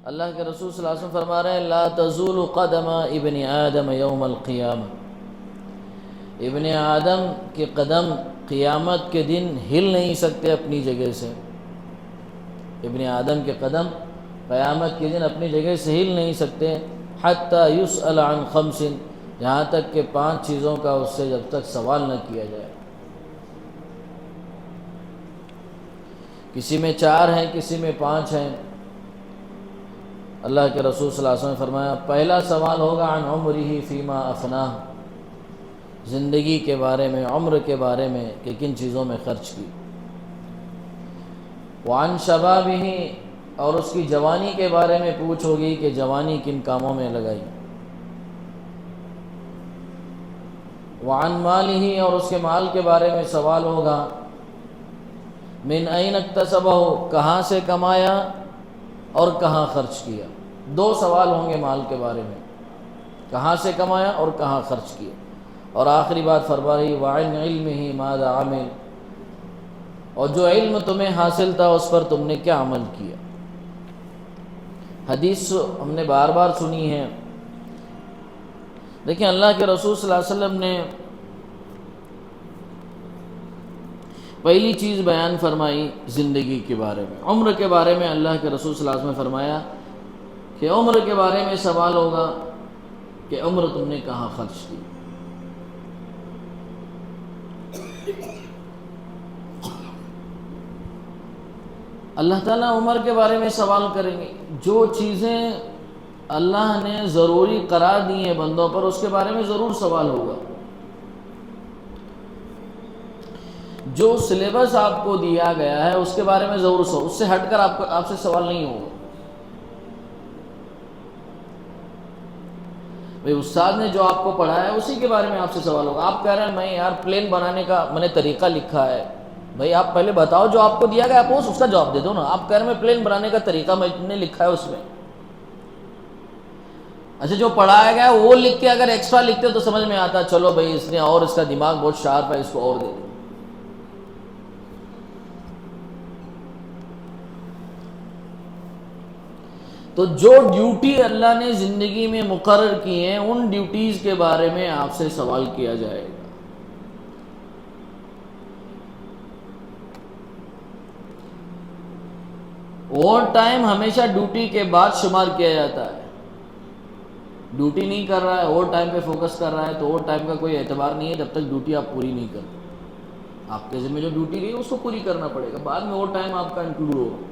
اللہ کے رسول صلی اللہ علیہ وسلم فرما رہے ہیں لا تزول قدم ابن آدم یوم القیامہ، ابن آدم کے قدم قیامت کے دن ہل نہیں سکتے اپنی جگہ سے، ابن آدم کے قدم قیامت کے دن اپنی جگہ سے ہل نہیں سکتے، حتی یسأل عن خمس، یہاں تک کہ 5 چیزوں کا اس سے جب تک سوال نہ کیا جائے۔ کسی میں 4 ہیں، کسی میں 5 ہیں۔ اللہ کے رسول صلی اللہ علیہ وسلم نے فرمایا پہلا سوال ہوگا عن عمرہ فیما افناہ، زندگی کے بارے میں، عمر کے بارے میں کہ کن چیزوں میں خرچ کی۔ وعن شبابہ، اور اس کی جوانی کے بارے میں پوچھ ہوگی کہ جوانی کن کاموں میں لگائی۔ وعن مالہ، اور اس کے مال کے بارے میں سوال ہوگا۔ من این اکتسبہ، کہاں سے کمایا اور کہاں خرچ کیا۔ 2 سوال ہوں گے مال کے بارے میں، کہاں سے کمایا اور کہاں خرچ کیا۔ اور آخری بات فرمائی وعن علمہ ماذا عمل، اور جو علم تمہیں حاصل تھا اس پر تم نے کیا عمل کیا۔ حدیث ہم نے بار بار سنی ہے، لیکن اللہ کے رسول صلی اللہ علیہ وسلم نے پہلی چیز بیان فرمائی زندگی کے بارے میں، عمر کے بارے میں۔ اللہ کے رسول صلی اللہ علیہ وسلم نے فرمایا کہ عمر کے بارے میں سوال ہوگا کہ عمر تم نے کہاں خرچ کی۔ اللہ تعالیٰ عمر کے بارے میں سوال کریں گے۔ جو چیزیں اللہ نے ضروری قرار دی ہیں بندوں پر، اس کے بارے میں ضرور سوال ہوگا۔ جو سلیبس آپ کو دیا گیا ہے اس کے بارے میں ضرور سوال، اس سے ہٹ کر آپ سے سوال نہیں ہوگا۔ بھئی استاد نے جو آپ کو پڑھایا ہے اسی کے بارے میں آپ سے سوال ہوگا۔ آپ کہہ رہے ہیں میں یار پلین بنانے کا میں نے طریقہ لکھا ہے، بھئی آپ پہلے بتاؤ جو آپ کو دیا گیا آپ اس کا جواب دے دو نا۔ آپ کہہ رہے ہیں میں پلین بنانے کا طریقہ میں نے لکھا ہے اس میں، اچھا جو پڑھایا گیا ہے وہ لکھ کے اگر ایکسٹرا لکھتے تو سمجھ میں آتا چلو بھئی اس نے اور اس کا دماغ بہت شارپ ہے، اس کو اور دے دو۔ تو جو ڈیوٹی اللہ نے زندگی میں مقرر کی ہیں ان ڈیوٹیز کے بارے میں آپ سے سوال کیا جائے گا۔ اوور ٹائم ہمیشہ ڈیوٹی کے بعد شمار کیا جاتا ہے۔ ڈیوٹی نہیں کر رہا ہے، اوور ٹائم پہ فوکس کر رہا ہے تو اوور ٹائم کا کوئی اعتبار نہیں ہے جب تک ڈیوٹی آپ پوری نہیں کرتے۔ آپ کے ذمہ جو ڈیوٹی گئی اس کو پوری کرنا پڑے گا، بعد میں اوور ٹائم آپ کا انکلوڈ ہوگا۔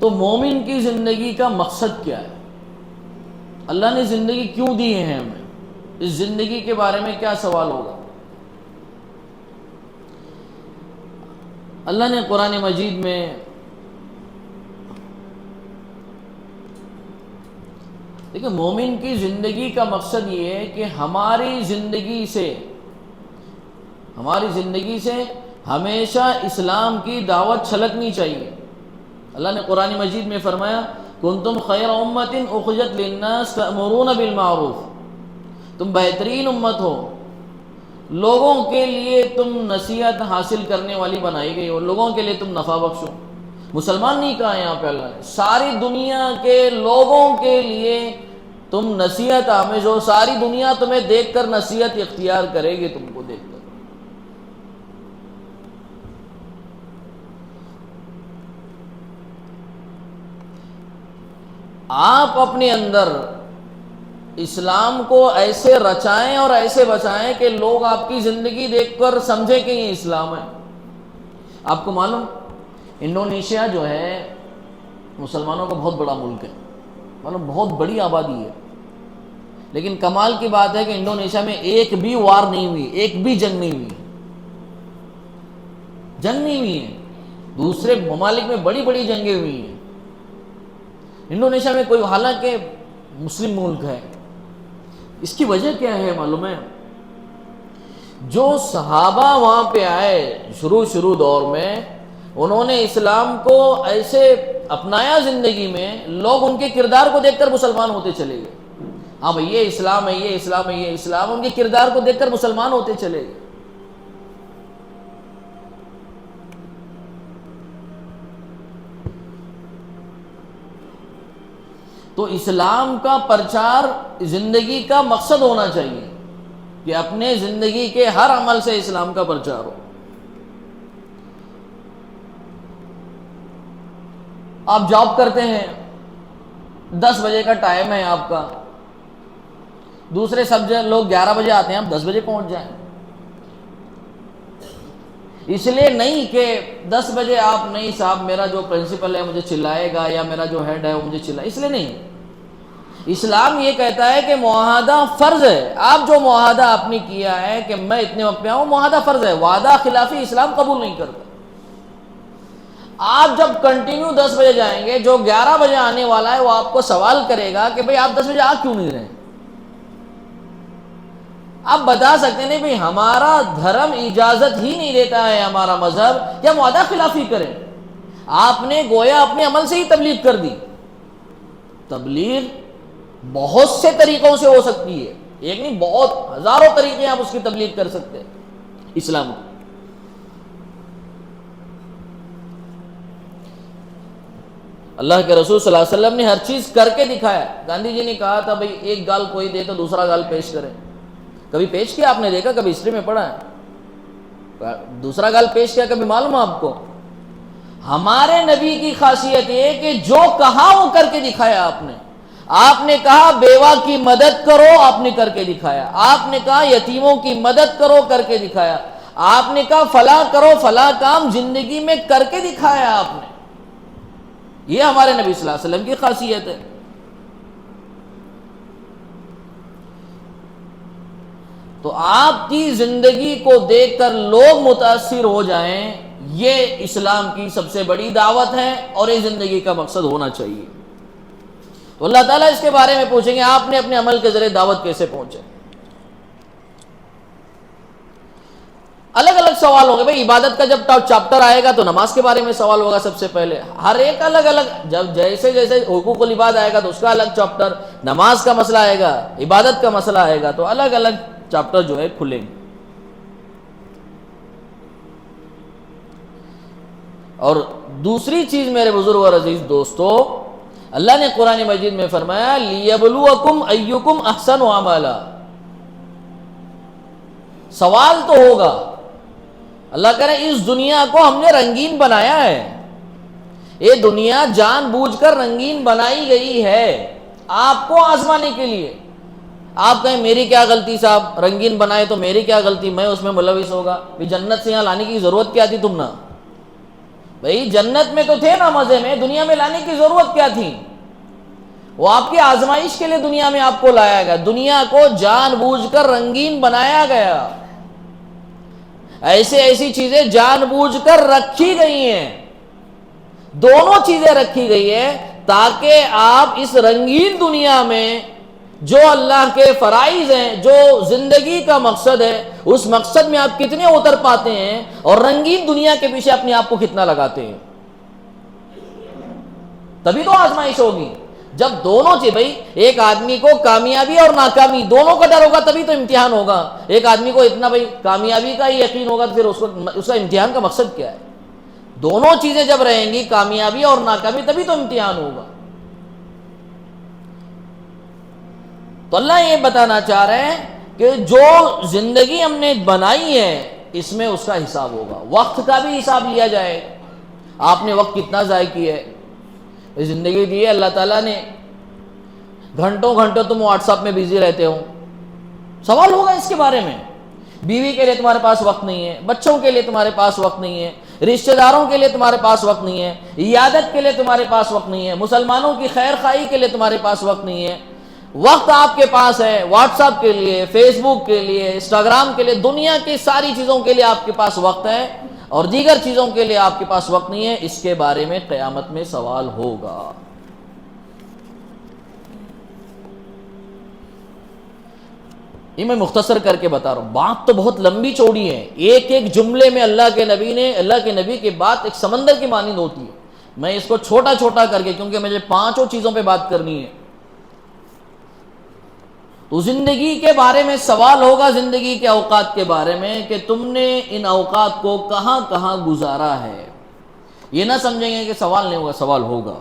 تو مومن کی زندگی کا مقصد کیا ہے؟ اللہ نے زندگی کیوں دی ہے ہمیں؟ اس زندگی کے بارے میں کیا سوال ہوگا؟ اللہ نے قرآن مجید میں دیکھیں مومن کی زندگی کا مقصد یہ ہے کہ ہماری زندگی سے ہمیشہ اسلام کی دعوت چھلکنی چاہیے۔ اللہ نے قرآن مجید میں فرمایا کنتم خیر امت اخرجت للناس تأمرون بالمعروف، تم بہترین امت ہو، لوگوں کے لیے تم نصیحت حاصل کرنے والی بنائی گئی ہو، لوگوں کے لیے تم نفع بخش ہو۔ مسلمان نہیں کہا یہاں پہ اللہ نے، ساری دنیا کے لوگوں کے لیے تم نصیحت آمیز ہو، ساری دنیا تمہیں دیکھ کر نصیحت اختیار کرے گی تم کو دیکھ کر۔ آپ اپنے اندر اسلام کو ایسے رچائیں اور ایسے بچائیں کہ لوگ آپ کی زندگی دیکھ کر سمجھیں کہ یہ اسلام ہے۔ آپ کو معلوم انڈونیشیا جو ہے مسلمانوں کا بہت بڑا ملک ہے، معلوم بہت بڑی آبادی ہے، لیکن کمال کی بات ہے کہ انڈونیشیا میں ایک بھی وار نہیں ہوئی، ایک بھی جنگ نہیں ہوئی، ہے۔ دوسرے ممالک میں بڑی بڑی جنگیں ہوئی ہیں، انڈونیشیا میں کوئی، حالانکہ مسلم ملک ہے۔ اس کی وجہ کیا ہے معلوم ہے؟ جو صحابہ وہاں پہ آئے شروع دور میں، انہوں نے اسلام کو ایسے اپنایا زندگی میں، لوگ ان کے کردار کو دیکھ کر مسلمان ہوتے چلے گئے۔ ہاں بھئی یہ اسلام ہے، یہ اسلام ہے، یہ اسلام، ان کے کردار کو دیکھ کر مسلمان ہوتے چلے گئے۔ تو اسلام کا پرچار زندگی کا مقصد ہونا چاہیے کہ اپنے زندگی کے ہر عمل سے اسلام کا پرچار ہو۔ آپ جاب کرتے ہیں، 10 بجے کا ٹائم ہے آپ کا، دوسرے سب لوگ 11 بجے آتے ہیں، آپ 10 بجے پہنچ جائیں۔ اس لیے نہیں کہ 10 بجے آپ نہیں صاحب میرا جو پرنسپل ہے مجھے چلائے گا یا میرا جو ہیڈ ہے وہ مجھے چلائے، اس لیے نہیں۔ اسلام یہ کہتا ہے کہ معاہدہ فرض ہے، آپ جو معاہدہ آپ نے کیا ہے کہ میں اتنے وقت پہ آؤں، معاہدہ فرض ہے، وعدہ خلافی اسلام قبول نہیں کرتا۔ آپ جب کنٹینیو 10 بجے جائیں گے، جو 11 بجے آنے والا ہے وہ آپ کو سوال کرے گا کہ بھئی آپ 10 بجے آ کیوں نہیں رہے؟ آپ بتا سکتے ہیں نہیں بھئی ہمارا دھرم اجازت ہی نہیں دیتا ہے، ہمارا مذہب کیا معاہدہ خلافی کرے۔ آپ نے گویا اپنے عمل سے ہی تبلیغ کر دی۔ تبلیغ بہت سے طریقوں سے ہو سکتی ہے، ایک نہیں بہت ہزاروں طریقے آپ اس کی تبلیغ کر سکتے ہیں اسلام کی۔ اللہ کے رسول صلی اللہ علیہ وسلم نے ہر چیز کر کے دکھایا۔ گاندھی جی نے کہا تھا بھئی ایک گال کوئی دے تو دوسرا گال پیش کرے، کبھی پیش کیا آپ نے دیکھا؟ کبھی ہسٹری میں پڑھا ہے دوسرا گال پیش کیا؟ کبھی معلوم ہے آپ کو؟ ہمارے نبی کی خاصیت یہ کہ جو کہا وہ کر کے دکھایا۔ آپ نے کہا بیوہ کی مدد کرو، آپ نے کر کے دکھایا۔ آپ نے کہا یتیموں کی مدد کرو، کر کے دکھایا۔ آپ نے کہا فلاں کرو، فلاں کام زندگی میں کر کے دکھایا آپ نے۔ یہ ہمارے نبی صلی اللہ علیہ وسلم کی خاصیت ہے۔ تو آپ کی زندگی کو دیکھ کر لوگ متاثر ہو جائیں، یہ اسلام کی سب سے بڑی دعوت ہے اور یہ زندگی کا مقصد ہونا چاہیے۔ تو اللہ تعالیٰ اس کے بارے میں پوچھیں گے آپ نے اپنے عمل کے ذریعے دعوت کیسے پہنچے۔ الگ الگ سوال ہوگا بھائی، عبادت کا جب چیپٹر آئے گا تو نماز کے بارے میں سوال ہوگا سب سے پہلے، ہر ایک الگ الگ، جب جیسے جیسے حقوق العباد آئے گا تو اس کا الگ چیپٹر، نماز کا مسئلہ آئے گا، عبادت کا مسئلہ آئے گا، تو الگ الگ چیپٹر جو ہے کھلیں گے۔ اور دوسری چیز میرے بزرگ اور عزیز دوستو، اللہ نے قرآن مجید میں فرمایا لیبلوکم ایکم احسن عملا، سوال تو ہوگا۔ اللہ کہہ رہے اس دنیا کو ہم نے رنگین بنایا ہے، یہ دنیا جان بوجھ کر رنگین بنائی گئی ہے آپ کو آزمانے کے لیے۔ آپ کہیں میری کیا غلطی صاحب، رنگین بنائے تو میری کیا غلطی، میں اس میں ملوث ہوگا؟ جنت سے یہاں لانے کی ضرورت کیا تھی تم نا؟ بھئی جنت میں تو تھے نا مزے میں، دنیا میں لانے کی ضرورت کیا تھی؟ وہ آپ کی آزمائش کے لیے دنیا میں آپ کو لایا گیا، دنیا کو جان بوجھ کر رنگین بنایا گیا، ایسی چیزیں جان بوجھ کر رکھی گئی ہیں، دونوں چیزیں رکھی گئی ہیں تاکہ آپ اس رنگین دنیا میں جو اللہ کے فرائض ہیں، جو زندگی کا مقصد ہے، اس مقصد میں آپ کتنے اتر پاتے ہیں اور رنگین دنیا کے پیچھے اپنے آپ کو کتنا لگاتے ہیں۔ تبھی تو آزمائش ہوگی جب دونوں چیز، بھائی ایک آدمی کو کامیابی اور ناکامی دونوں کا ڈر ہوگا تبھی تو امتحان ہوگا۔ ایک آدمی کو اتنا بھائی کامیابی کا ہی یقین ہوگا تو پھر اس کا امتحان کا مقصد کیا ہے؟ دونوں چیزیں جب رہیں گی، کامیابی اور ناکامی، تبھی تو امتحان ہوگا۔ تو اللہ یہ بتانا چاہ رہے ہیں کہ جو زندگی ہم نے بنائی ہے اس میں اس کا حساب ہوگا، وقت کا بھی حساب لیا جائے، آپ نے وقت کتنا ضائع کیا ہے۔ زندگی دی ہے اللہ تعالیٰ نے، گھنٹوں گھنٹوں تم واٹس ایپ میں بزی رہتے ہو، سوال ہوگا اس کے بارے میں۔ بیوی کے لیے تمہارے پاس وقت نہیں ہے، بچوں کے لیے تمہارے پاس وقت نہیں ہے، رشتہ داروں کے لیے تمہارے پاس وقت نہیں ہے، عیادت کے لیے تمہارے پاس وقت نہیں ہے، مسلمانوں کی خیر خواہی کے لیے تمہارے پاس وقت نہیں ہے۔ وقت آپ کے پاس ہے واٹس ایپ کے لیے، فیس بک کے لیے، انسٹاگرام کے لیے، دنیا کی ساری چیزوں کے لیے آپ کے پاس وقت ہے، اور دیگر چیزوں کے لیے آپ کے پاس وقت نہیں ہے۔ اس کے بارے میں قیامت میں سوال ہوگا۔ یہ میں مختصر کر کے بتا رہا ہوں، بات تو بہت لمبی چوڑی ہے، ایک ایک جملے میں اللہ کے نبی کی بات ایک سمندر کی مانند ہوتی ہے۔ میں اس کو چھوٹا چھوٹا کر کے، کیونکہ مجھے 5 چیزوں پہ بات کرنی ہے، تو زندگی کے بارے میں سوال ہوگا، زندگی کے اوقات کے بارے میں کہ تم نے ان اوقات کو کہاں کہاں گزارا ہے۔ یہ نہ سمجھیں گے کہ سوال نہیں ہوگا، سوال ہوگا۔